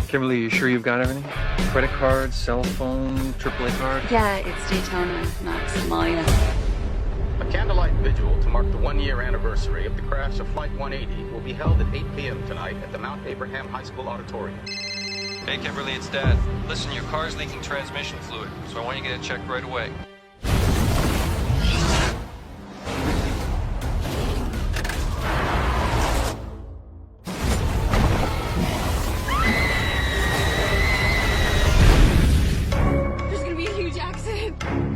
Kimberly, you sure you've got everything? Credit card, cell phone, AAA card? Yeah, it's Daytona, not Somalia. A candlelight vigil to mark the one-year anniversary of the crash of Flight 180 will be held at 8 p.m. tonight at the Mount Abraham High School Auditorium. Hey, Kimberly, it's Dad. Listen, your car's leaking transmission fluid, so I want you to get it checked right away.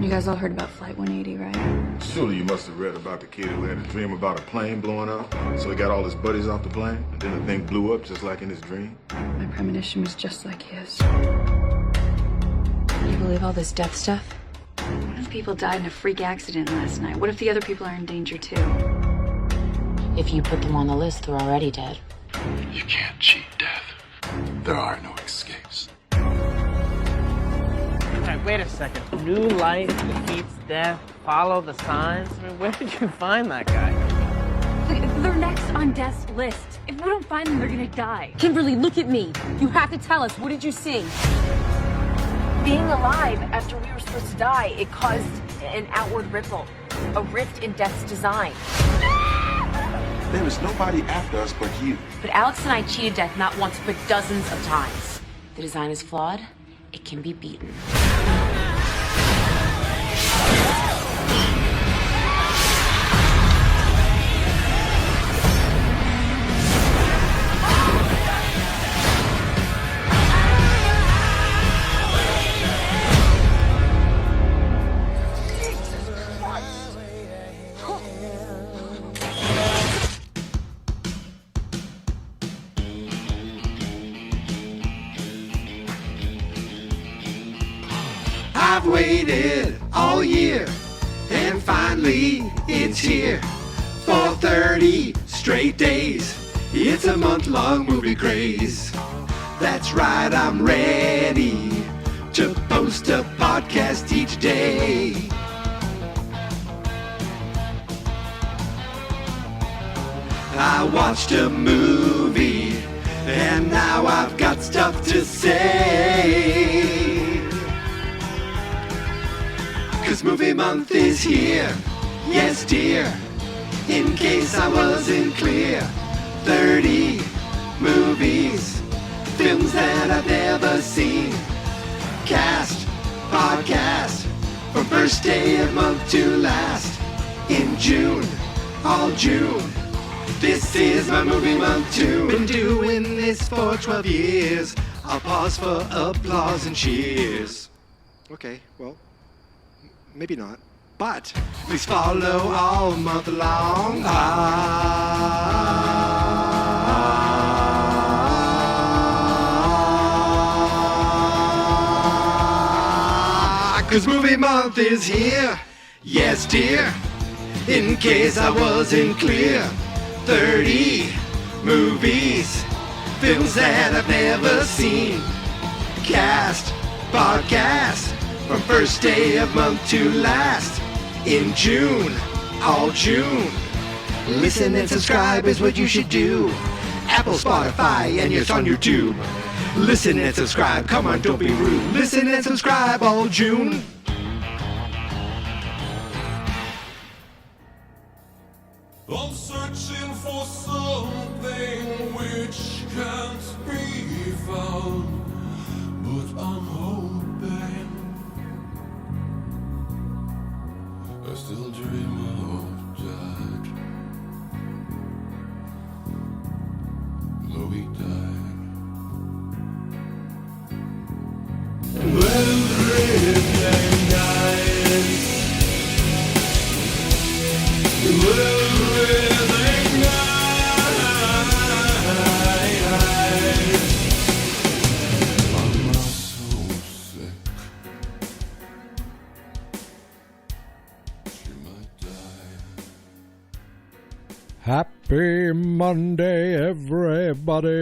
You guys all heard about Flight 180, right? Surely you must have read about the kid who had a dream about a plane blowing up. So he got all his buddies off the plane, and then the thing blew up just like in his dream. My premonition was just like his. You believe all this death stuff? What if people died in a freak accident last night? What if the other people are in danger too? If you put them on the list, they're already dead. You can't cheat death. There are no escapes. Hey, wait a second. New life defeats death. Follow the signs. I mean, where did you find that guy? They're next on death's list. If we don't find them, they're gonna die. Kimberly, look at me. You have to tell us. What did you see? Being alive after we were supposed to die, it caused an outward ripple, a rift in death's design. There is nobody after us but you. But Alex and I cheated death not once, but dozens of times. The design is flawed. It can be beaten. I've waited all year, and finally it's here. For 30 straight days, it's a month-long movie craze. That's right, I'm ready to post a podcast each day. I watched a movie, and now I've got stuff to say. 'Cause movie month is here, yes dear, in case I wasn't clear. 30 movies, films that I've never seen. Cast, podcast, from first day of month to last. In June, all June, this is my movie month too. Been doing this for 12 years, I'll pause for applause and cheers. Okay, well, maybe not. But please follow all month long. 'Cause movie month is here. Yes, dear. In case I wasn't clear. 30 movies, films that I've never seen. Cast, podcast, from first day of month to last. In June, all June. Listen and subscribe is what you should do. Apple, Spotify, and yes, on YouTube. Listen and subscribe, come on, don't be rude. Listen and subscribe all June. I'm searching for something which can't be found, but I'm hoping I still dream of Dad, though he died. Everything dies. Everything dies. I'm not so sick. She might die. Happy Monday, everybody.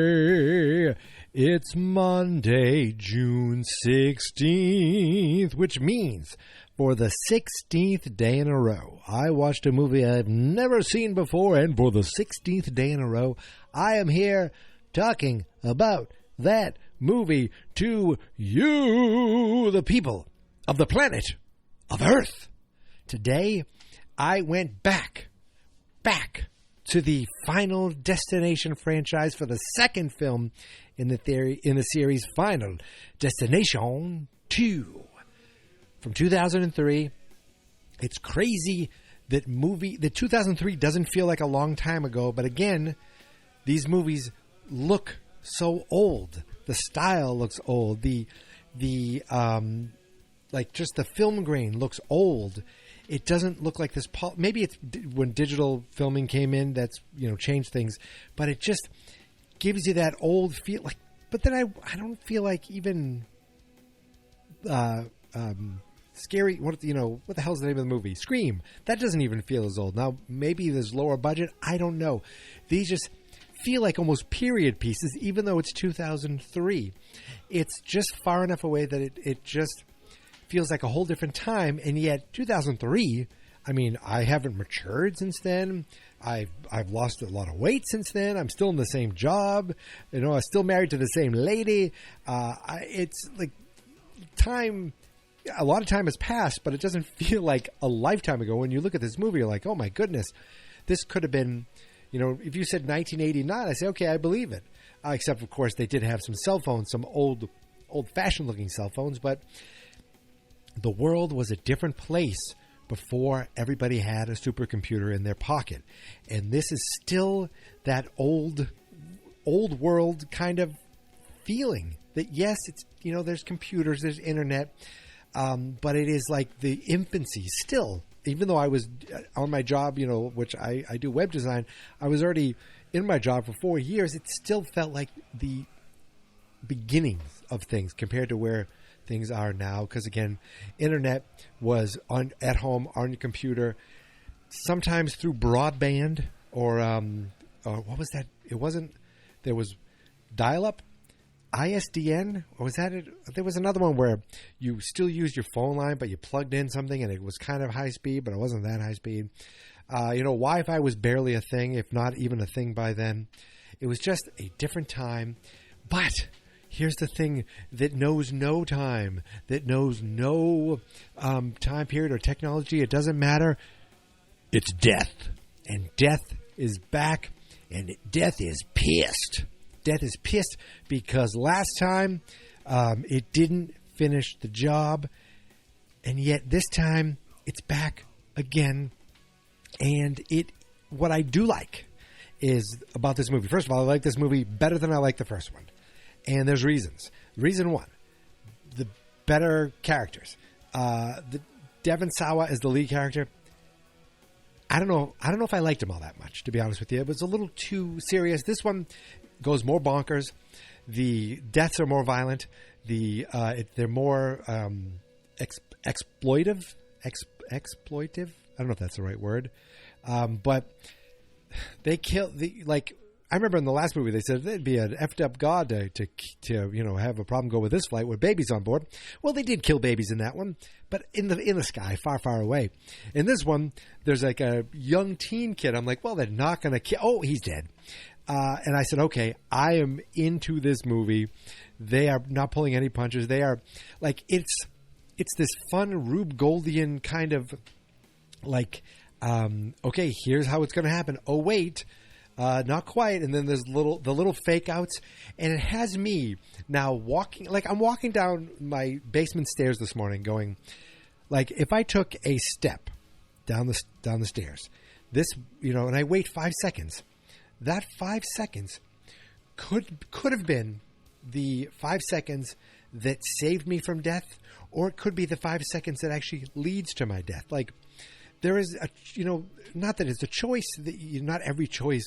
It's Monday, June 16th, which means for the 16th day in a row, I watched a movie I've never seen before, and for the 16th day in a row, I am here talking about that movie to you, the people of the planet of Earth. Today, I went back to the Final Destination franchise for the second film in the series, Final Destination 2. From 2003, it's crazy that 2003 doesn't feel like a long time ago, but again, these movies look so old. The style looks old. The like just the film grain looks old. It doesn't look like this. Maybe it's when digital filming came in that's changed things, but it just gives you that old feel. Like, but then I don't feel like even scary. What the hell's the name of the movie? Scream. That doesn't even feel as old now. Maybe there's lower budget. I don't know. These just feel like almost period pieces, even though it's 2003. It's just far enough away that it just feels like a whole different time. And yet 2003, I mean, I haven't matured since then. I've lost a lot of weight since then. I'm still in the same job. I'm still married to the same lady. It's like time, a lot of time has passed, but it doesn't feel like a lifetime ago. When you look at this movie, you're like, oh my goodness, this could have been, if you said 1989, I say, okay, I believe it. Except, of course, they did have some cell phones, some old-fashioned looking cell phones, but the world was a different place before everybody had a supercomputer in their pocket. And this is still that old world kind of feeling that, yes, it's, there's computers, there's internet, but it is like the infancy still. Even though I was on my job, which I do web design, I was already in my job for 4 years. It still felt like the beginnings of things compared to where things are now. Because again, internet was at home on your computer, sometimes through broadband or what was that? It wasn't. There was dial-up. ISDN, or was that it? There was another one where you still used your phone line, but you plugged in something and it was kind of high speed, but it wasn't that high speed. Wi-Fi was barely a thing, if not even a thing by then. It was just a different time. But here's the thing that knows no time, that knows no time period or technology. It doesn't matter. It's death. And death is back, and death is pissed. Death is pissed because last time it didn't finish the job, and yet this time it's back again. And what I do like is about this movie. First of all, I like this movie better than I like the first one, and there's reasons. Reason one: the better characters. The Devon Sawa is the lead character. I don't know if I liked him all that much, to be honest with you. It was a little too serious. This one goes more bonkers. The deaths are more violent. They're more exploitive. Exploitive. I don't know if that's the right word. But they kill I remember in the last movie they said there'd be an effed up god to have a problem go with this flight with babies on board. Well, they did kill babies in that one, but in the sky, far, far away. In this one, there's like a young teen kid. I'm like, well, they're not going to kill. Oh, he's dead. And I said, okay, I am into this movie. They are not pulling any punches. They are like, it's this fun Rube Goldian kind of like, okay, here's how it's going to happen. Oh, wait, not quite. And then there's the little fake outs, and it has me now I'm walking down my basement stairs this morning going, like, if I took a step down the stairs, and I wait 5 seconds, that 5 seconds could have been the 5 seconds that saved me from death, or it could be the 5 seconds that actually leads to my death. Like, there is not that it's a choice, that not every choice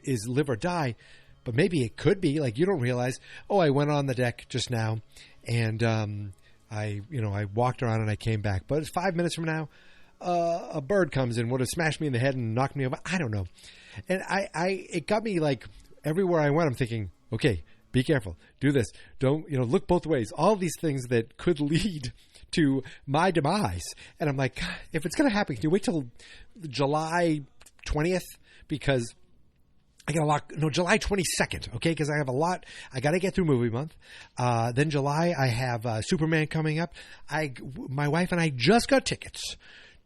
is live or die, but maybe it could be. Like, you don't realize, oh, I went on the deck just now, and I walked around and I came back, but it's 5 minutes from now, a bird comes in, would have smashed me in the head and knocked me over. I don't know. And it got me, like, everywhere I went, I'm thinking, okay, be careful, do this, don't, look both ways, all these things that could lead to my demise. And I'm like, God, if it's going to happen, can you wait till July 20th? Because I got a lot. No, July 22nd. Okay, because I have a lot. I got to get through movie month. Then July, I have Superman coming up. My wife and I just got tickets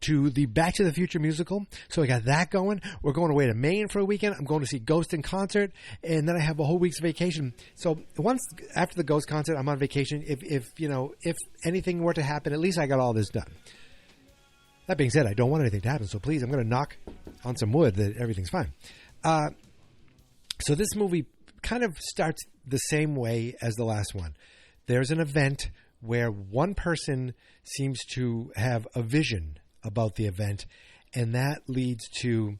to the Back to the Future musical, so I got that going. We're going away to Maine for a weekend. I'm going to see Ghost in concert, and then I have a whole week's vacation. So once after the Ghost concert, I'm on vacation. If anything were to happen, at least I got all this done. That being said, I don't want anything to happen, so please, I'm going to knock on some wood that everything's fine. So this movie kind of starts the same way as the last one. There's an event where one person seems to have a vision about the event, and that leads to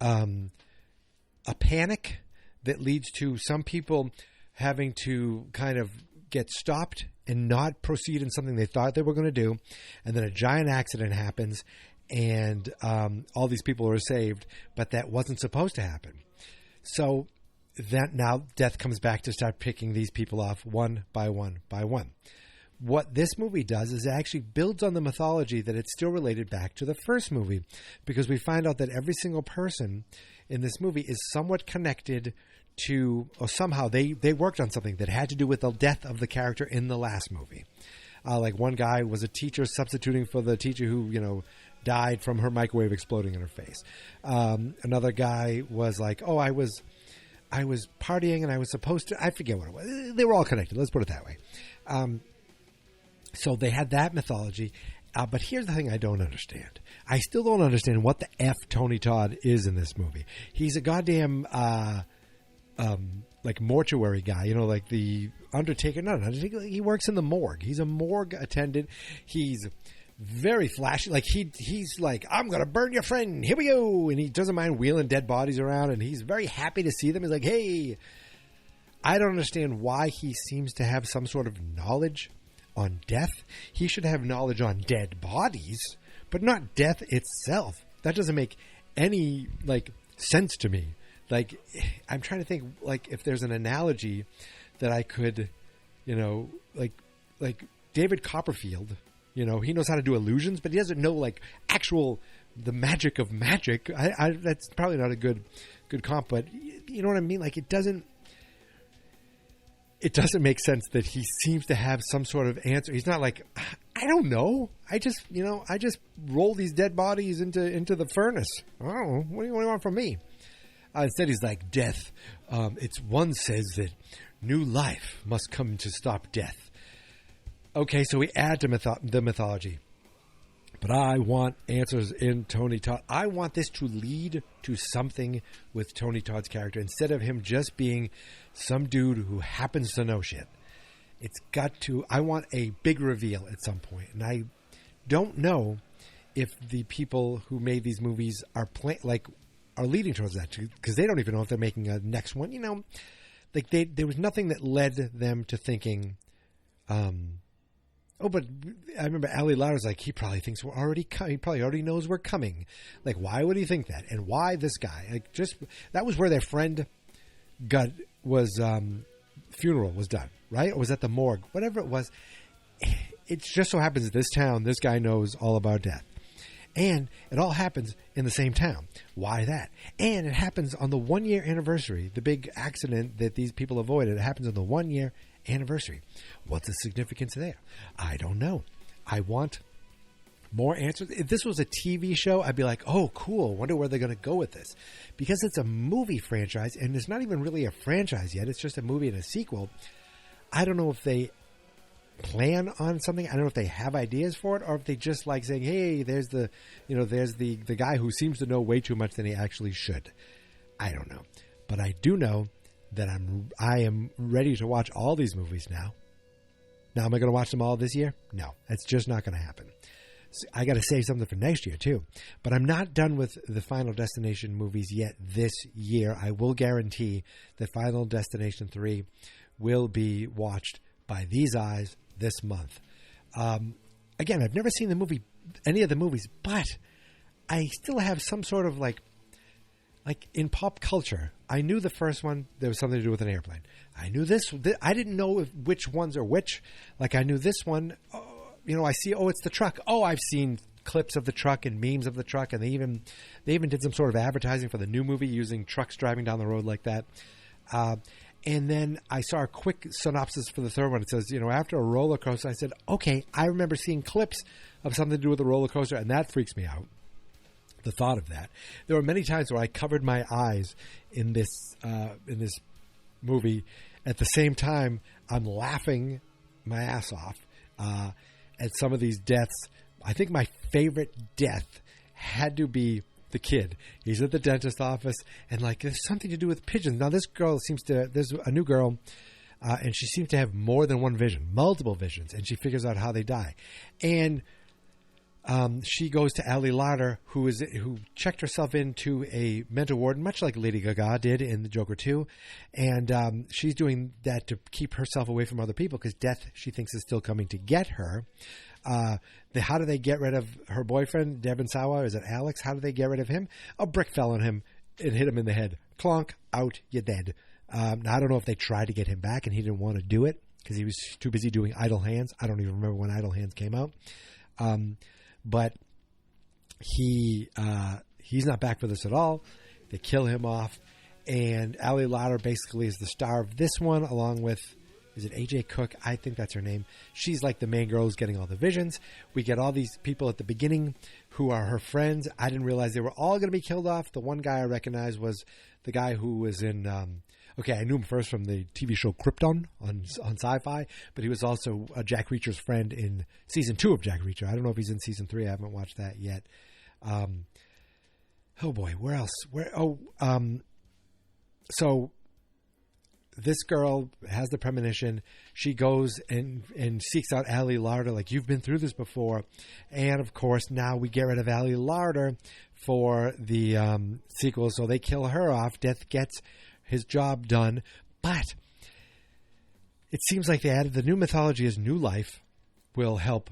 a panic that leads to some people having to kind of get stopped and not proceed in something they thought they were going to do, and then a giant accident happens, and all these people are saved, but that wasn't supposed to happen. So that now death comes back to start picking these people off one by one by one. What this movie does is it actually builds on the mythology that it's still related back to the first movie, because we find out that every single person in this movie is somewhat connected to, or somehow they worked on something that had to do with the death of the character in the last movie. Like one guy was a teacher substituting for the teacher who, died from her microwave exploding in her face. Another guy was like, oh, I was partying and I was supposed to, I forget what it was. They were all connected. Let's put it that way. So they had that mythology. But here's the thing I don't understand. I still don't understand what the F Tony Todd is in this movie. He's a goddamn, like mortuary guy, like the Undertaker. Not an Undertaker. He works in the morgue. He's a morgue attendant. He's very flashy. Like he's like, I'm going to burn your friend. Here we go. And he doesn't mind wheeling dead bodies around. And he's very happy to see them. He's like, hey, I don't understand why he seems to have some sort of knowledge on death. He should have knowledge on dead bodies, but not death itself. That doesn't make any sense to me. I'm trying to think if there's an analogy that I could, like David Copperfield. He knows how to do illusions, but he doesn't know the magic of magic. That's probably not a good comp, but you know what I mean. It doesn't make sense that he seems to have some sort of answer. He's not like, I don't know. I just roll these dead bodies into the furnace. Oh, what do you want from me? Instead, he's like, death. It's one says that new life must come to stop death. Okay, so we add to the mythology. But I want answers in Tony Todd. I want this to lead to something with Tony Todd's character instead of him just being some dude who happens to know shit. It's got to. I want a big reveal at some point, and I don't know if the people who made these movies are leading towards that, because they don't even know if they're making a next one. There was nothing that led them to thinking. Oh, but I remember Ali Lauder's like, he probably thinks we're already coming. He probably already knows we're coming. Why would he think that? And why this guy? That was where their friend funeral was done, right? Or was that the morgue? Whatever it was. It just so happens that this town, this guy knows all about death. And it all happens in the same town. Why that? And it happens on the 1-year anniversary. The big accident that these people avoided, it happens on the 1-year anniversary. What's the significance there? I don't know. I want more answers. If this was a TV show, I'd be like, oh, cool. Wonder where they're going to go with this. Because it's a movie franchise, and it's not even really a franchise yet. It's just a movie and a sequel. I don't know if they plan on something. I don't know if they have ideas for it, or if they just like saying, hey, there's the guy who seems to know way too much than he actually should. I don't know. But I do know that I am ready to watch all these movies now. Now, am I going to watch them all this year? No, that's just not going to happen. So I got to save something for next year too. But I'm not done with the Final Destination movies yet this year. I will guarantee that Final Destination 3 will be watched by these eyes this month. Again, I've never seen any of the movies, but I still have some sort of like in pop culture, I knew the first one, there was something to do with an airplane. I knew this I didn't know which ones are which. I knew this one, I see, it's the truck. Oh, I've seen clips of the truck and memes of the truck, and they even did some sort of advertising for the new movie using trucks driving down the road like that. And then I saw a quick synopsis for the third one. It says, after a roller coaster, I said, okay, I remember seeing clips of something to do with a roller coaster, and that freaks me out. The thought of that. There were many times where I covered my eyes in this movie. At the same time, I'm laughing my ass off at some of these deaths. I think my favorite death had to be the kid. He's at the dentist office, and there's something to do with pigeons. Now, this girl there's a new girl, and she seems to have more than one vision, multiple visions, and she figures out how they die. And she goes to Ali Larter, who checked herself into a mental ward, much like Lady Gaga did in The Joker 2. And she's doing that to keep herself away from other people because death, she thinks, is still coming to get her. How do they get rid of her boyfriend, Devon Sawa? Is it Alex? How do they get rid of him? A brick fell on him and hit him in the head. Clonk, out, you're dead. Now, I don't know if they tried to get him back and he didn't want to do it because he was too busy doing Idle Hands. I don't even remember when Idle Hands came out. But he's not back for this at all. They kill him off. And Ali Larter basically is the star of this one, along with, is it AJ Cook? I think that's her name. She's like the main girl who's getting all the visions. We get all these people at the beginning who are her friends. I didn't realize they were all going to be killed off. The one guy I recognized was the guy who was in... I knew him first from the TV show Krypton on Sci-Fi, but he was also Jack Reacher's friend in season 2 of Jack Reacher. I don't know if he's in season 3. I haven't watched that yet. Oh boy, where else? So this girl has the premonition. She goes and seeks out Ali Larter, like, you've been through this before. And of course, now we get rid of Ali Larter for the sequel, so they kill her off. Death gets his job done, but it seems like they added the new mythology as new life will help,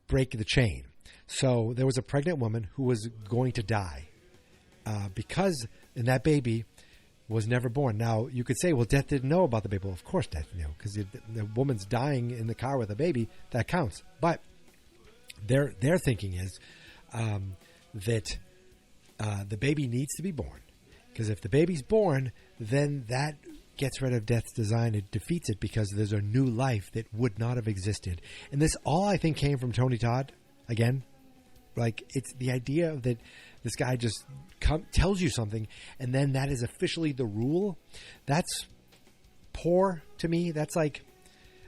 break the chain. So there was a pregnant woman who was going to die and that baby was never born. Now, you could say, well, Death didn't know about the baby. Well, of course Death knew, because the woman's dying in the car with a baby. That counts. But their thinking is that the baby needs to be born. Because if the baby's born, then that gets rid of Death's design. It defeats it because there's a new life that would not have existed. And this all, I think, came from Tony Todd. Again, it's the idea that this guy just tells you something, and then that is officially the rule. That's poor to me. That's like,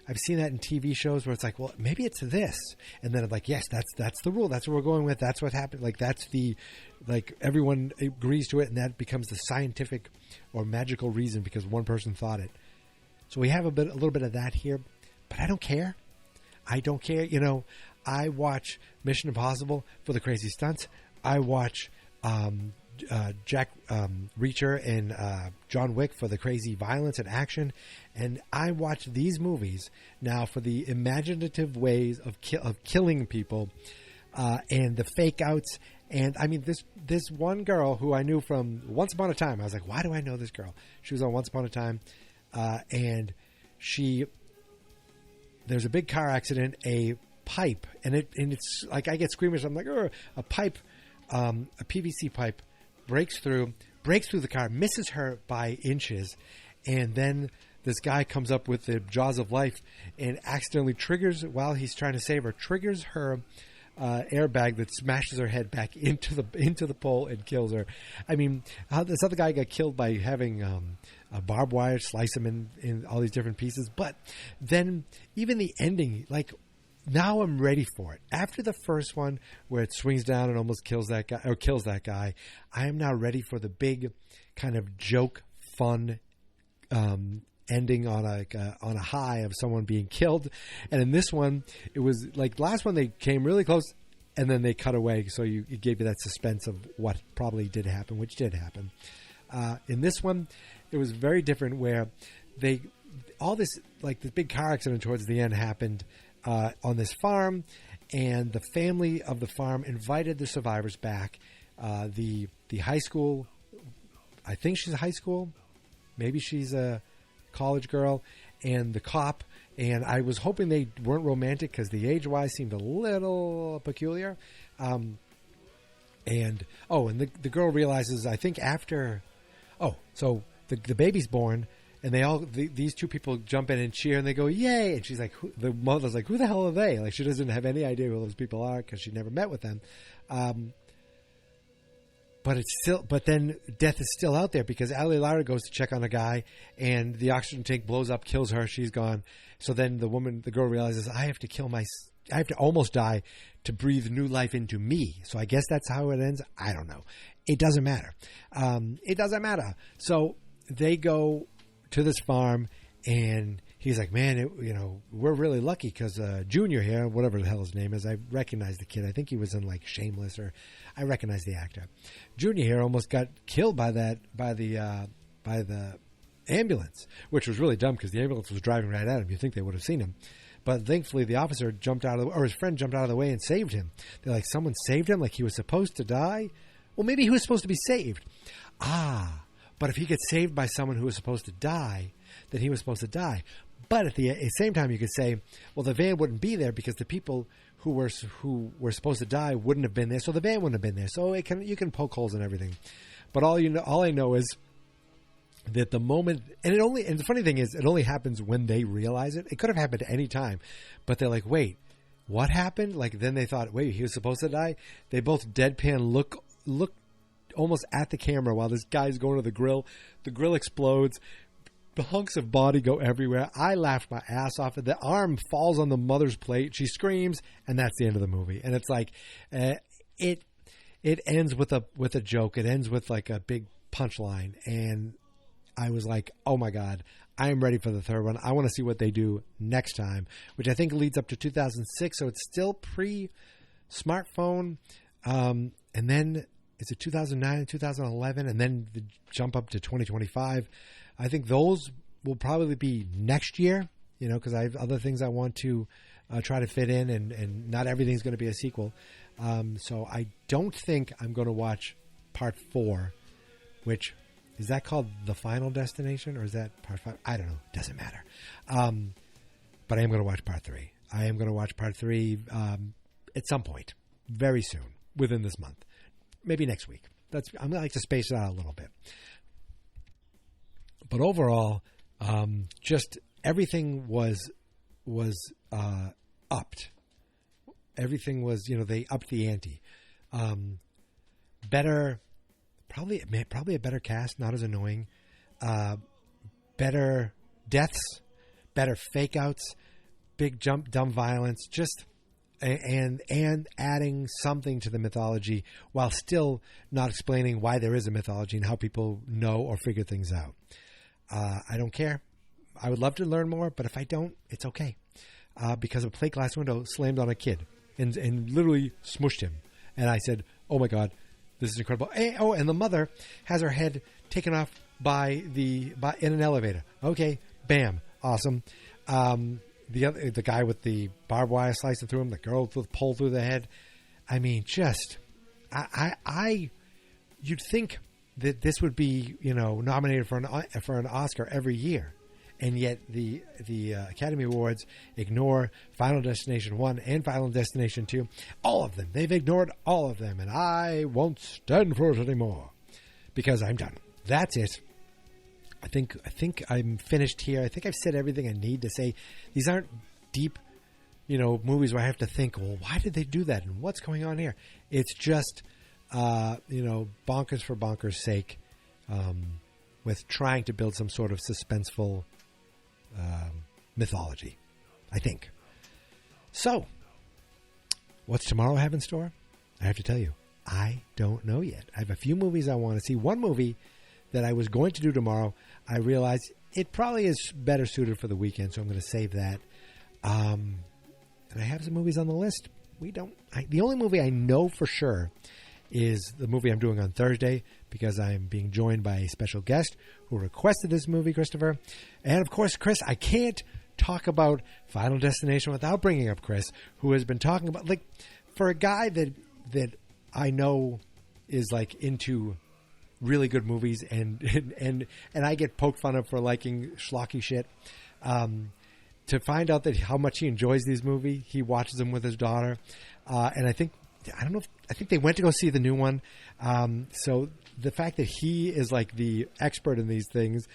I've seen that in TV shows where it's like, well, maybe it's this. And then I'm like, yes, that's the rule. That's what we're going with. That's what happened. Everyone agrees to it, and that becomes the scientific or magical reason because one person thought it. So we have a little bit of that here, but I don't care. I don't care. I watch Mission Impossible for the crazy stunts. I watch Jack Reacher and John Wick for the crazy violence and action, and I watch these movies now for the imaginative ways of killing people and the fake outs. And I mean, this one girl who I knew from Once Upon a Time, I was like, why do I know this girl? She was on Once Upon a Time, and there's a big car accident, a pipe, and it's like, I get screamers. I'm like, a pipe, a PVC pipe breaks through the car, misses her by inches, and then this guy comes up with the jaws of life and accidentally triggers, while he's trying to save her, triggers her airbag that smashes her head back into the pole and kills her. I mean, this other guy got killed by having a barbed wire slice him in all these different pieces. But then even the ending, like, now I'm ready for it. After the first one where it swings down and almost kills that guy, I am now ready for the big kind of joke, fun ending on a high of someone being killed. And in this one, it was like last one, they came really close and then they cut away. So it gave you that suspense of what probably did happen, which did happen. In this one, it was very different where this big car accident towards the end happened on this farm, and the family of the farm invited the survivors back. The high school, I think she's a high school, maybe she's a college girl, and the cop And I was hoping they weren't romantic because the age-wise seemed a little peculiar. And the girl realizes, I think after, so the baby's born, and these two people jump in and cheer, and they go, yay! And she's like, the mother's like, who the hell are they? Like, she doesn't have any idea who those people are because she never met with them. But then death is still out there because Ali Lara goes to check on a guy, and the oxygen tank blows up, kills her. She's gone. So then the girl realizes, I have to almost die to breathe new life into me. So I guess that's how it ends. I don't know. It doesn't matter. So they go to this farm, and he's like, man, we're really lucky because Junior here, whatever the hell his name is, I recognize the kid. I think he was in like Shameless, or I recognize the actor. Junior here almost got killed by the ambulance, which was really dumb because the ambulance was driving right at him. You'd think they would have seen him. But thankfully, the officer his friend jumped out of the way and saved him. They're like, someone saved him? Like he was supposed to die? Well, maybe he was supposed to be saved. But if he gets saved by someone who was supposed to die, then he was supposed to die. But at the same time, you could say, well, the van wouldn't be there because the people who were supposed to die wouldn't have been there, so the van wouldn't have been there. So you can poke holes in everything. But all I know is that the moment, and the funny thing is, it only happens when they realize it. It could have happened at any time, but they're like, wait, what happened? Like then they thought, wait, he was supposed to die. They both deadpan look almost at the camera while this guy's going to the grill. The grill explodes. The hunks of body go everywhere. I laughed my ass off. The arm falls on the mother's plate. She screams, and that's the end of the movie. And it's like, it ends with a joke. It ends with like a big punchline. And I was like, oh my God, I am ready for the third one. I want to see what they do next time, which I think leads up to 2006. So it's still pre-smartphone. And then is it 2009 and 2011? And then the jump up to 2025. I think those will probably be next year, because I have other things I want to try to fit in, and not everything's going to be a sequel. So I don't think I'm going to watch Part 4, which, is that called The Final Destination, or is that Part 5? I don't know. Doesn't matter. But I am going to watch Part 3. I am going to watch Part 3 at some point, very soon, within this month. Maybe next week. I'm going to like to space it out a little bit. But overall, just everything was upped. Everything was, they upped the ante. Better, probably a better cast, not as annoying. Better deaths, better fake outs, big dumb violence, just and adding something to the mythology while still not explaining why there is a mythology and how people know or figure things out. I don't care. I would love to learn more, but if I don't, it's okay. Because a plate glass window slammed on a kid and literally smushed him. And I said, oh my God, this is incredible. And the mother has her head taken off in an elevator. Okay, bam, awesome. The guy with the barbed wire slicing through him, the girl with the pole through the head. I mean, you'd think that this would be, nominated for an Oscar every year, and yet the Academy Awards ignore Final Destination 1 and Final Destination 2, all of them. They've ignored all of them, and I won't stand for it anymore because I'm done. That's it. I think I'm finished here. I think I've said everything I need to say. These aren't deep, movies where I have to think, well, why did they do that and what's going on here? It's just bonkers for bonkers' sake, with trying to build some sort of suspenseful mythology, I think. So, what's tomorrow have in store? I have to tell you, I don't know yet. I have a few movies I want to see. One movie that I was going to do tomorrow, I realized it probably is better suited for the weekend, so I'm going to save that. And I have some movies on the list. The only movie I know for sure is the movie I'm doing on Thursday, because I'm being joined by a special guest who requested this movie, Christopher. And of course, Chris, I can't talk about Final Destination without bringing up Chris, who has been talking about, like, for a guy that I know is like into really good movies, and I get poked fun of for liking schlocky shit. to find out that how much he enjoys these movies, he watches them with his daughter, and I think they went to go see the new one. So the fact that he is like the expert in these things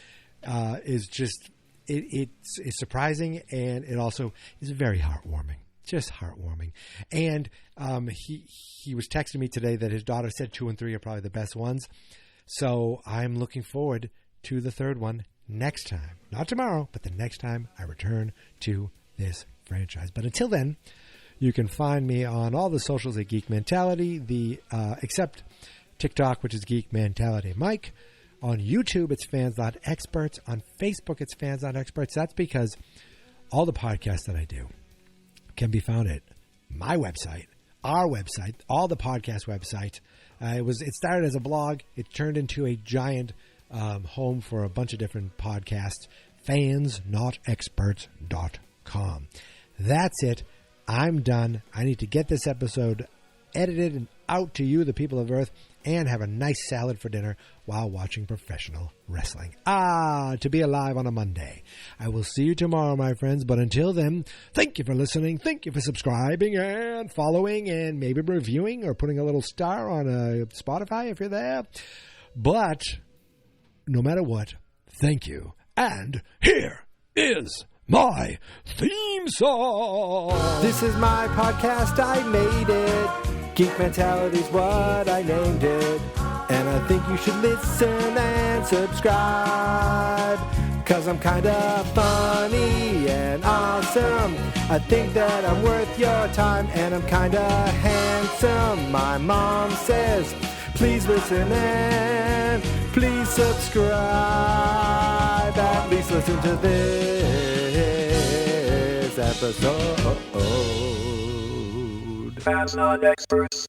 is just it's surprising, and it also is very heartwarming. Just heartwarming. And he was texting me today that his daughter said 2 and 3 are probably the best ones. So I'm looking forward to the third one next time. Not tomorrow, but the next time I return to this franchise. But until then, you can find me on all the socials at Geek Mentality, except TikTok, which is Geek Mentality Mike. On YouTube, it's fans.experts. On Facebook, it's fans.experts. That's because all the podcasts that I do can be found at my website, our website, all the podcast websites. It started as a blog. It turned into a giant home for a bunch of different podcasts. fansnotexperts.com. That's it. I'm done. I need to get this episode edited and out to you, the people of Earth, and have a nice salad for dinner while watching professional wrestling. To be alive on a Monday. I will see you tomorrow, my friends, but until then, thank you for listening, thank you for subscribing and following and maybe reviewing or putting a little star on Spotify if you're there. But no matter what, thank you. And here is my theme song. This is my podcast, I made it. Geek Mentality's what I named it. And I think you should listen and subscribe. 'Cause I'm kinda funny and awesome. I think that I'm worth your time. And I'm kinda handsome, my mom says. Please listen and please subscribe. At least listen to this episode. Fans not experts.